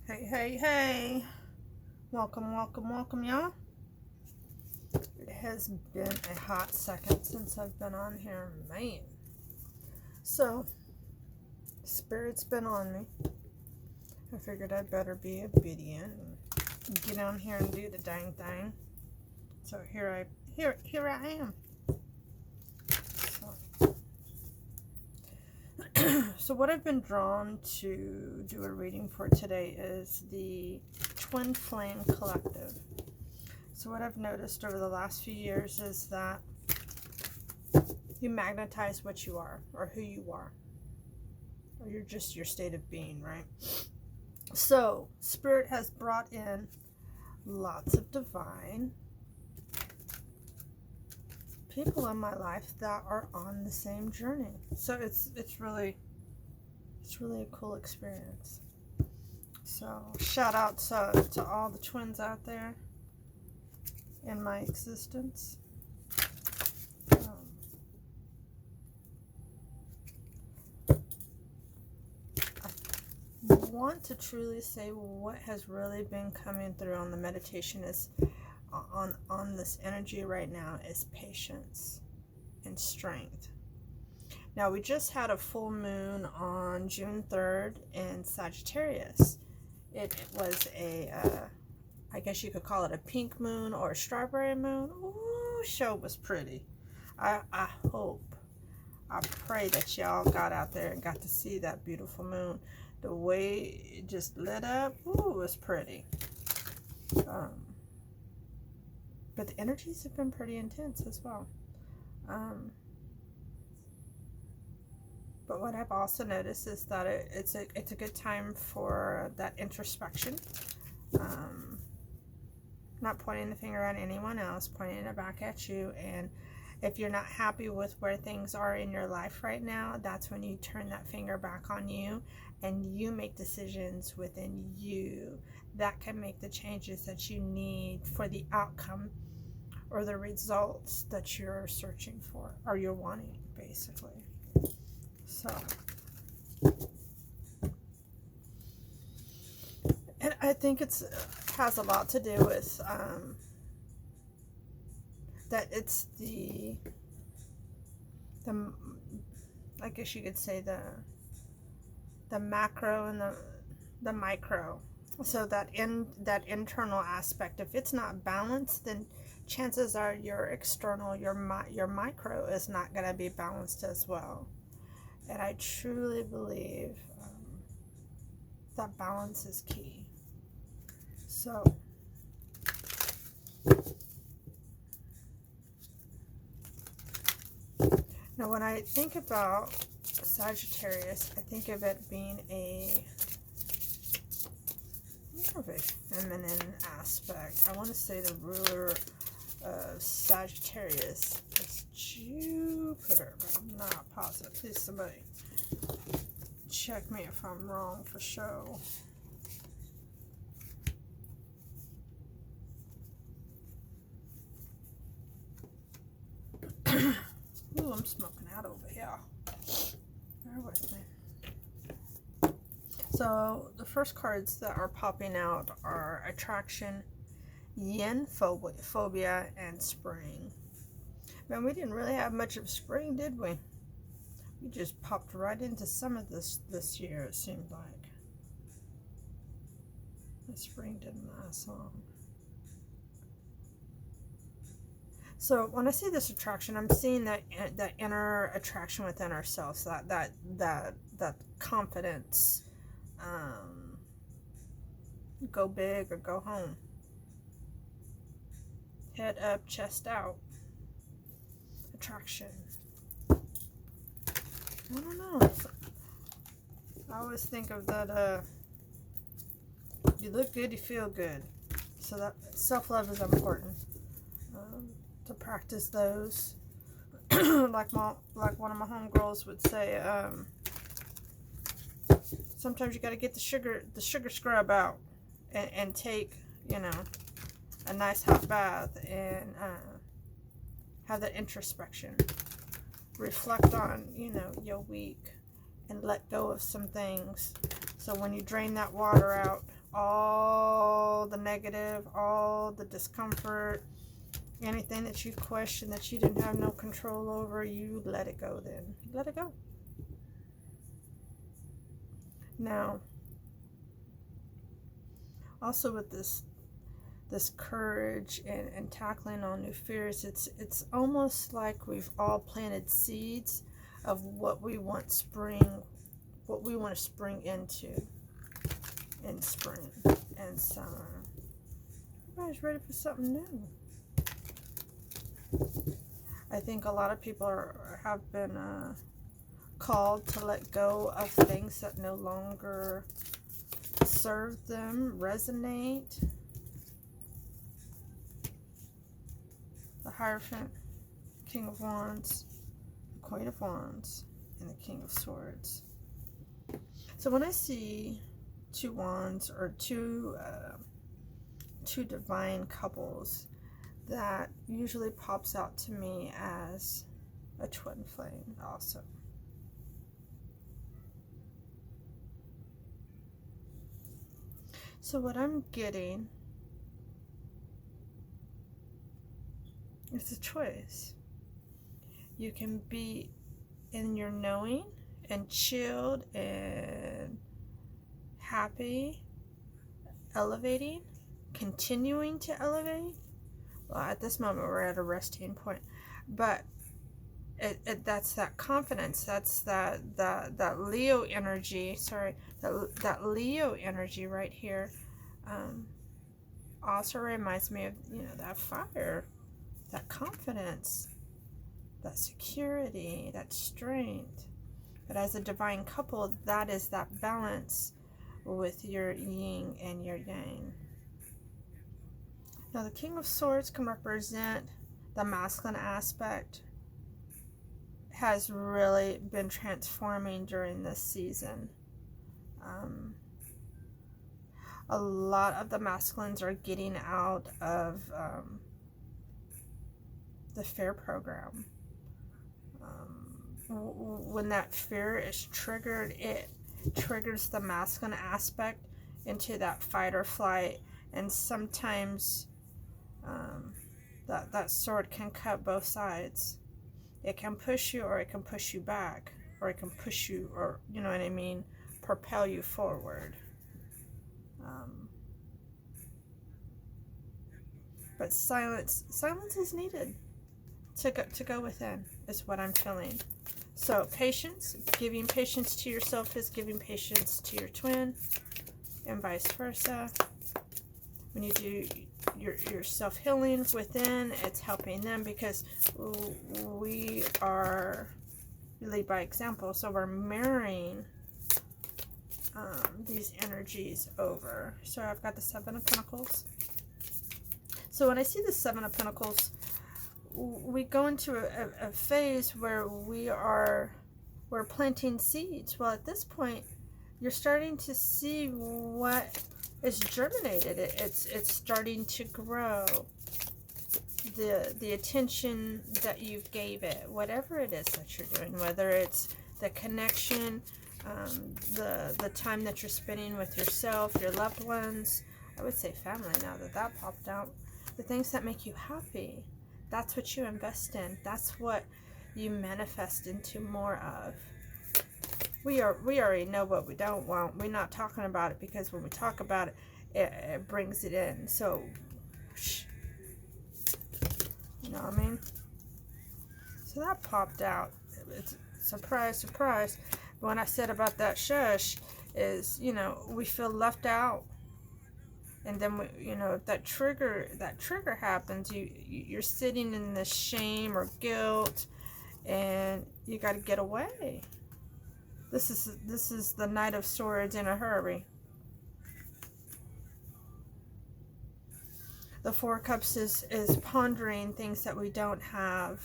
Hey, hey, hey. Welcome, welcome, welcome, y'all. It has been a hot second since I've been on here, man. So, Spirit's been on me. I figured I'd better be obedient and get on here and do the dang thing. So here I am. So what I've been drawn to do a reading for today is the Twin Flame Collective. So what I've noticed over the last few years is that you magnetize what you are, or who you are, or you're just your state of being, right? So Spirit has brought in lots of divine people in my life that are on the same journey. So it's really a cool experience. So shout out to all the twins out there in my existence. I want to truly say what has really been coming through on the meditation is on this energy right now is patience and strength. Now, we just had a full moon on June 3rd in Sagittarius. It was I guess you could call it a pink moon or a strawberry moon. Ooh, show was pretty. I pray that y'all got out there and got to see that beautiful moon. The way it just lit up, ooh, it was pretty. But the energies have been pretty intense as well. But what I've also noticed is that it's a good time for that introspection. Not pointing the finger at anyone else, pointing it back at you. And if you're not happy with where things are in your life right now, that's when you turn that finger back on you and you make decisions within you that can make the changes that you need for the outcome or the results that you're searching for or you're wanting, basically. So, and I think it has a lot to do with that it's the I guess you could say the macro and the micro. So that internal aspect, if it's not balanced, then chances are your external, your micro is not going to be balanced as well. And I truly believe that balance is key. So, now when I think about Sagittarius, I think of it being more of a feminine aspect. I want to say the ruler of Sagittarius is Jupiter, but I'm not positive. Please, somebody check me if I'm wrong for show. Ooh, I'm smoking out over here. Bear with me. So the first cards that are popping out are Attraction, Yin Phobia, and Spring. Man, we didn't really have much of spring, did we? We just popped right into some of this year, it seemed like. The spring didn't last long. So when I see this attraction, I'm seeing that inner attraction within ourselves, that confidence, go big or go home, head up, chest out, attraction. I don't know. I always think of that. You look good, you feel good. So that self-love is important. To practice those, like one of my homegirls would say, sometimes you got to get the sugar scrub out and take, a nice hot bath and have that introspection, reflect on your week and let go of some things. So when you drain that water out, all the negative, all the discomfort, anything that you question that you didn't have no control over, you let it go then. Let it go. Now, also with this courage and tackling on new fears, it's almost like we've all planted seeds of what we want to spring into in spring and summer. Everybody's ready for something new. I think a lot of people have been called to let go of things that no longer serve them, resonate. The Hierophant, King of Wands, the Queen of Wands, and the King of Swords. So when I see two wands or two divine couples, that usually pops out to me as a twin flame also. So what I'm getting is a choice. You can be in your knowing and chilled and happy, elevating, continuing to elevate. Well, at this moment we're at a resting point, but that's that confidence, that's that Leo energy, that Leo energy right here. Also reminds me of, that fire, that confidence, that security, that strength. But as a divine couple, that is that balance with your yin and your yang. Now the King of Swords can represent the masculine aspect, has really been transforming during this season. A lot of the masculines are getting out of the fear program. When that fear is triggered, it triggers the masculine aspect into that fight or flight, and sometimes that sword can cut both sides. It can push you, or it can push you back, or it can push you, or you know what I mean, propel you forward. But silence is needed to go within, is what I'm feeling. So patience, giving patience to yourself is giving patience to your twin, and vice versa. When you do your self-healing within, it's helping them, because we lead by example, so we're mirroring these energies over. So I've got the Seven of Pentacles. So when I see the Seven of Pentacles, we go into a phase where we're planting seeds. Well, at this point, you're starting to see what is germinated. It's starting to grow. The attention that you gave it, whatever it is that you're doing, whether it's the connection, the time that you're spending with yourself, your loved ones, I would say family now that popped out, the things that make you happy. That's what you invest in. That's what you manifest into more of. We already know what we don't want. We're not talking about it, because when we talk about it, it brings it in. So, you know what I mean? So that popped out. It's surprise, surprise. When I said about that shush, is, we feel left out. And then, if that trigger happens, you're sitting in this shame or guilt, and you got to get away. This is the Knight of Swords in a hurry. The Four of Cups is pondering things that we don't have.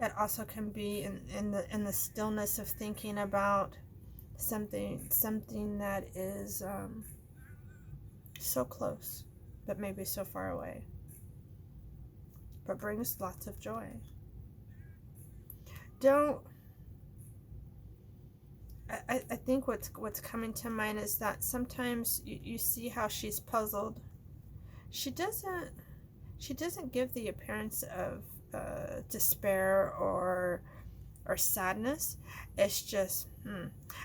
It also can be in the stillness of thinking about something that is so close, but maybe so far away, but brings lots of joy. I think what's coming to mind is that sometimes you see how she's puzzled. She doesn't give the appearance of despair or sadness. It's just,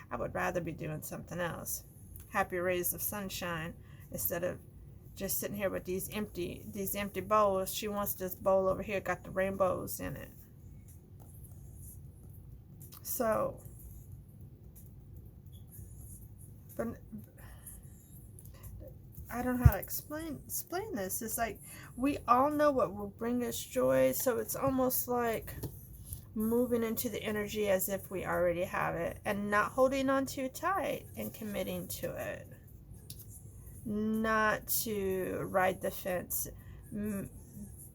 I would rather be doing something else. Happy rays of sunshine instead of just sitting here with these empty bowls. She wants this bowl over here got the rainbows in it. So, but I don't know how to explain this. It's like we all know what will bring us joy, so it's almost like moving into the energy as if we already have it and not holding on too tight and committing to it. Not to ride the fence.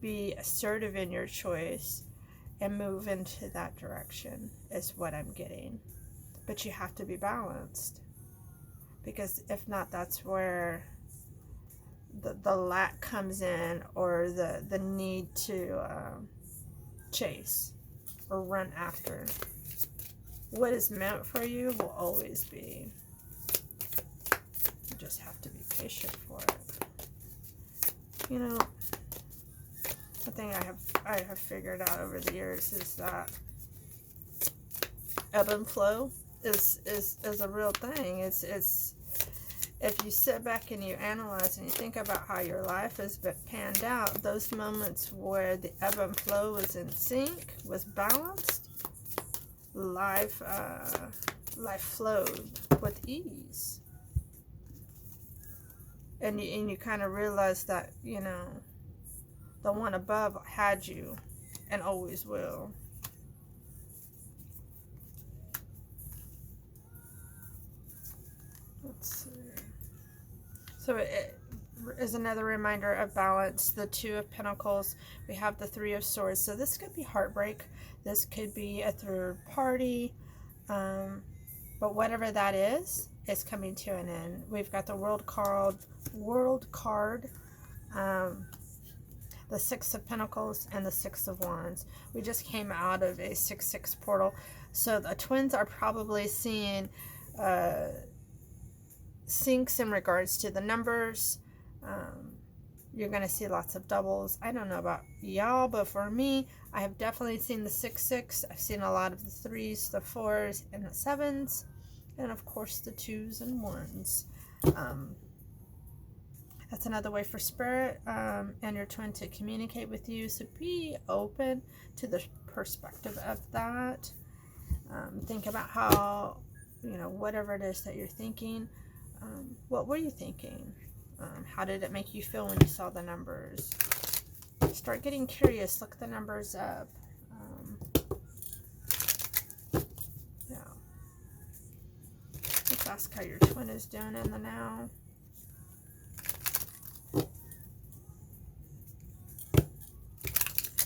Be assertive in your choice and move into that direction is what I'm getting. But you have to be balanced, because if not, that's where the lack comes in, or the need to chase or run after. What is meant for you will always be. You just have to be patient for it. You know, the thing I have figured out over the years is that ebb and flow is a real thing. It's if you sit back and you analyze and you think about how your life has been panned out, those moments where the ebb and flow was in sync, was balanced, life flowed with ease. And you kind of realize that, you know, the one above had you and always will. Let's see. So it is another reminder of balance. The Two of Pentacles. We have the Three of Swords. So this could be heartbreak. This could be a third party. But whatever that is coming to an end. We've got the World card. The Six of Pentacles and the Six of Wands. We just came out of a 6-6 portal. So the twins are probably seeing syncs in regards to the numbers. You're going to see lots of doubles. I don't know about y'all, but for me, I have definitely seen the 6-6. I've seen a lot of the 3s, the 4s, and the 7s. And of course the 2s and 1s. That's another way for Spirit and your twin to communicate with you. So be open to the perspective of that. Think about how, you know, whatever it is that you're thinking. What were you thinking? How did it make you feel when you saw the numbers? Start getting curious. Look the numbers up. Yeah. Let's ask how your twin is doing in the now.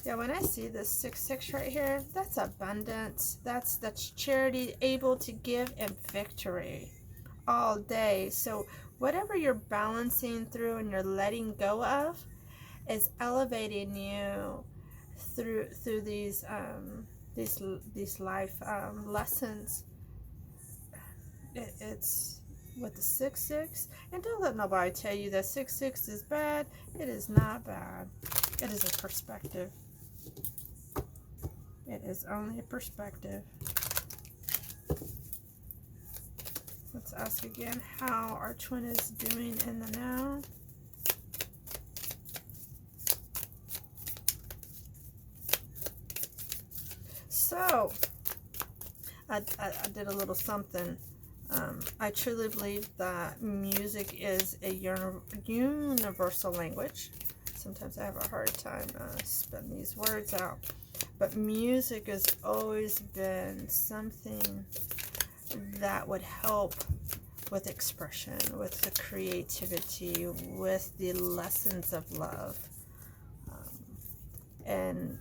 Yeah, when I see this 6-6 right here, that's abundance. That's charity, able to give, and victory all day. So whatever you're balancing through and you're letting go of is elevating you through these life lessons. It's with the 6-6, and don't let nobody tell you that 6-6 is bad. It is not bad. It is a perspective. It is only a perspective. Let's ask again how our twin is doing in the now. So, I did a little something. I truly believe that music is a universal language. Sometimes I have a hard time spelling these words out. But music has always been something that would help with expression, with the creativity, with the lessons of love, and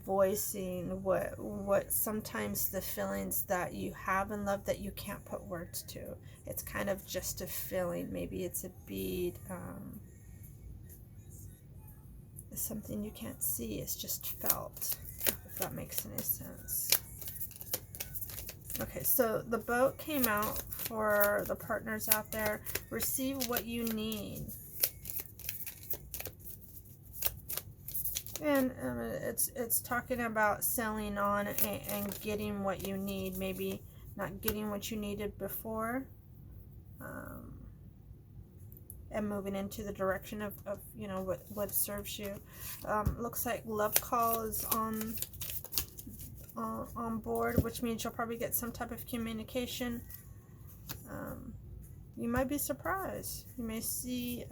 voicing what sometimes the feelings that you have in love that you can't put words to. It's kind of just a feeling. Maybe it's a beat. It's something you can't see. It's just felt, if that makes any sense. Okay, so the boat came out for the partners out there. Receive what you need. And it's talking about selling on and getting what you need. Maybe not getting what you needed before. And moving into the direction of you know, what serves you. Looks like love call is on board, which means you'll probably get some type of communication. You might be surprised. You may see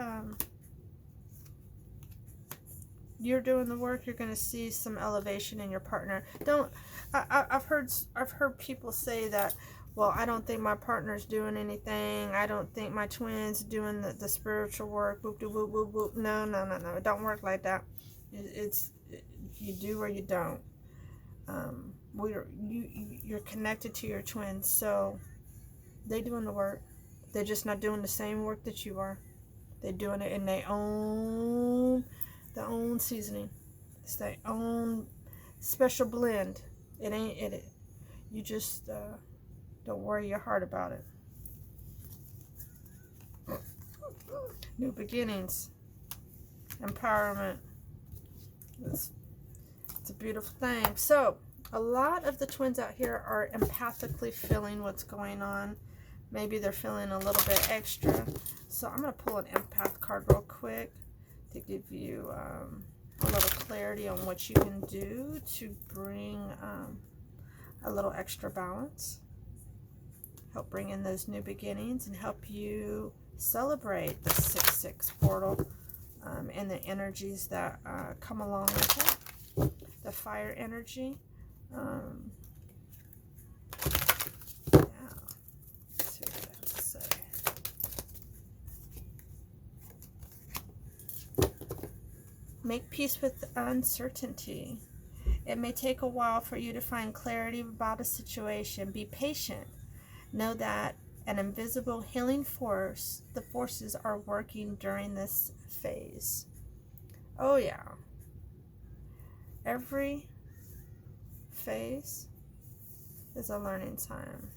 you're doing the work. You're going to see some elevation in your partner. I've heard people say that, well, I don't think my partner's doing anything. I don't think my twin's doing the spiritual work. Boop, doop, boop, boop, boop. No. It don't work like that. You do or you don't. You're connected to your twins, so they doing the work. They're just not doing the same work that you are. They're doing it in their own seasoning. It's their own special blend. It ain't it. You just don't worry your heart about it. New beginnings, empowerment. It's a beautiful thing. So a lot of the twins out here are empathically feeling what's going on. Maybe they're feeling a little bit extra. So I'm going to pull an empath card real quick to give you a little clarity on what you can do to bring a little extra balance. Help bring in those new beginnings and help you celebrate the 6/6 portal and the energies that come along with it. The fire energy. Let's see what they have to say. Make peace with uncertainty. It may take a while for you to find clarity about a situation. Be patient. Know that an invisible healing force, the forces are working during this phase. Oh yeah. Every phase is a learning time.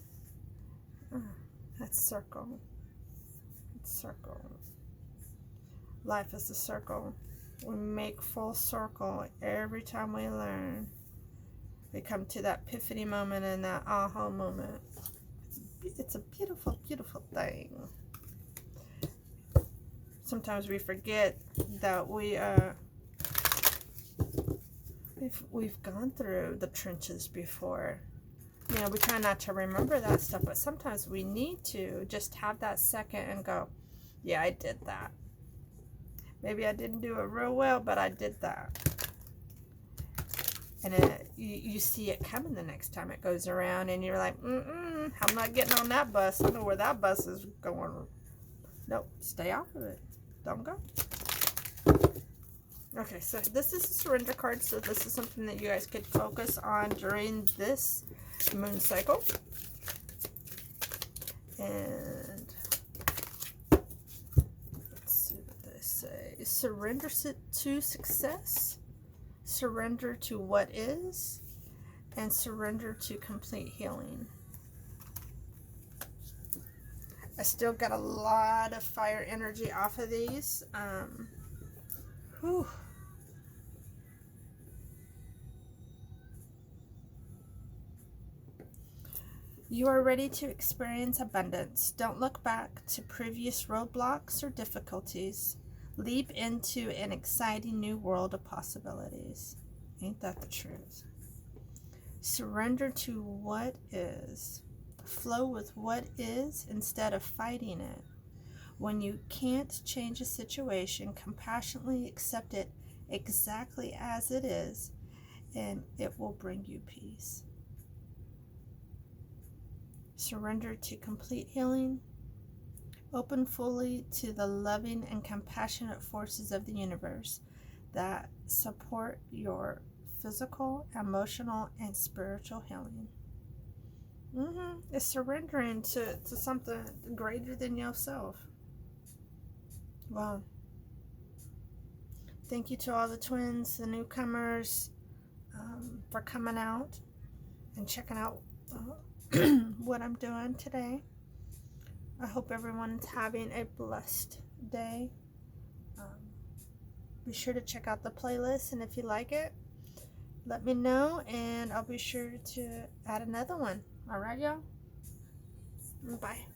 That's circle. It's circle. Life is a circle. We make full circle every time we learn. We come to that epiphany moment and that aha moment. It's a beautiful, beautiful thing. Sometimes we forget that we've gone through the trenches before. You know, we try not to remember that stuff, but sometimes we need to just have that second and go, yeah, I did that. Maybe I didn't do it real well, but I did that. And you see it coming the next time it goes around, and you're like, I'm not getting on that bus. I know where that bus is going. Nope, stay off of it. Don't go. Okay, so this is a surrender card, so this is something that you guys could focus on during this moon cycle. And let's see what they say. Surrender to success, surrender to what is, and surrender to complete healing. I still got a lot of fire energy off of these. Whew. You are ready to experience abundance. Don't look back to previous roadblocks or difficulties. Leap into an exciting new world of possibilities. Ain't that the truth? Surrender to what is. Flow with what is instead of fighting it. When you can't change a situation, compassionately accept it exactly as it is, and it will bring you peace. Surrender to complete healing. Open fully to the loving and compassionate forces of the universe that support your physical, emotional, and spiritual healing. It's surrendering to something greater than yourself. Wow. Thank you to all the twins, the newcomers, for coming out and checking out what I'm doing today. I hope everyone's having a blessed day. Be sure to check out the playlist, and if you like it, let me know, and I'll be sure to add another one. All right, y'all? Bye.